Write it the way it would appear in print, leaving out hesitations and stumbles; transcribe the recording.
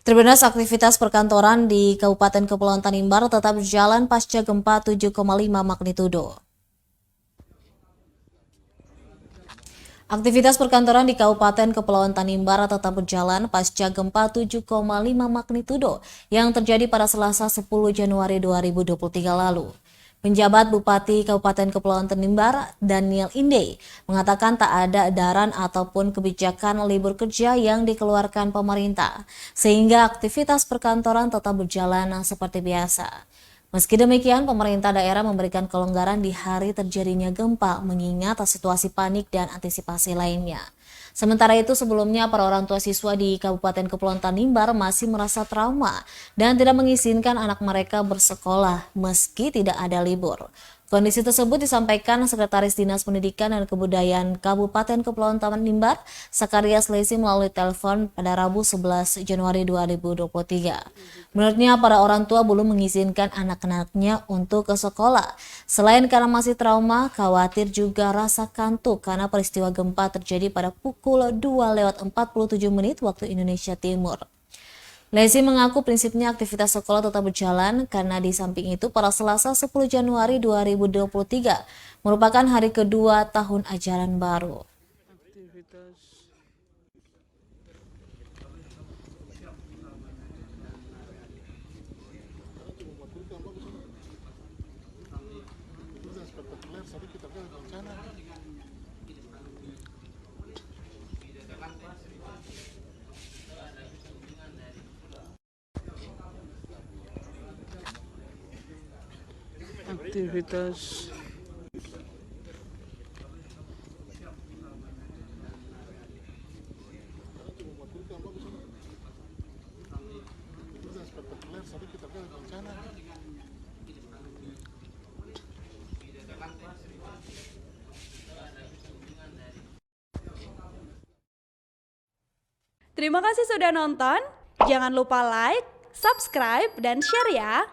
Terbatas aktivitas perkantoran di Kabupaten Kepulauan Tanimbar tetap berjalan pasca gempa 7,5 magnitudo. Aktivitas perkantoran di Kabupaten Kepulauan Tanimbar tetap berjalan pasca gempa 7,5 magnitudo yang terjadi pada Selasa 10 Januari 2023 lalu. Penjabat Bupati Kabupaten Kepulauan Tanimbar, Daniel Inde, mengatakan tak ada edaran ataupun kebijakan libur kerja yang dikeluarkan pemerintah, sehingga aktivitas perkantoran tetap berjalan seperti biasa. Meski demikian, pemerintah daerah memberikan kelonggaran di hari terjadinya gempa mengingat situasi panik dan antisipasi lainnya. Sementara itu, sebelumnya para orang tua siswa di Kabupaten Kepulauan Tanimbar masih merasa trauma dan tidak mengizinkan anak mereka bersekolah meski tidak ada libur. Kondisi tersebut disampaikan Sekretaris Dinas Pendidikan dan Kebudayaan Kabupaten Kepulauan Tanimbar, Sakarias Lesi melalui telepon pada Rabu 11 Januari 2023. Menurutnya, para orang tua belum mengizinkan anak-anaknya untuk ke sekolah. Selain karena masih trauma, khawatir juga rasa kantuk karena peristiwa gempa terjadi pada pukul 2:47 waktu Indonesia Timur. Lesi mengaku prinsipnya aktivitas sekolah tetap berjalan karena di samping itu pada Selasa 10 Januari 2023 merupakan hari kedua tahun ajaran baru. Aktivitas Terima kasih sudah nonton. Jangan lupa like, subscribe, dan share ya.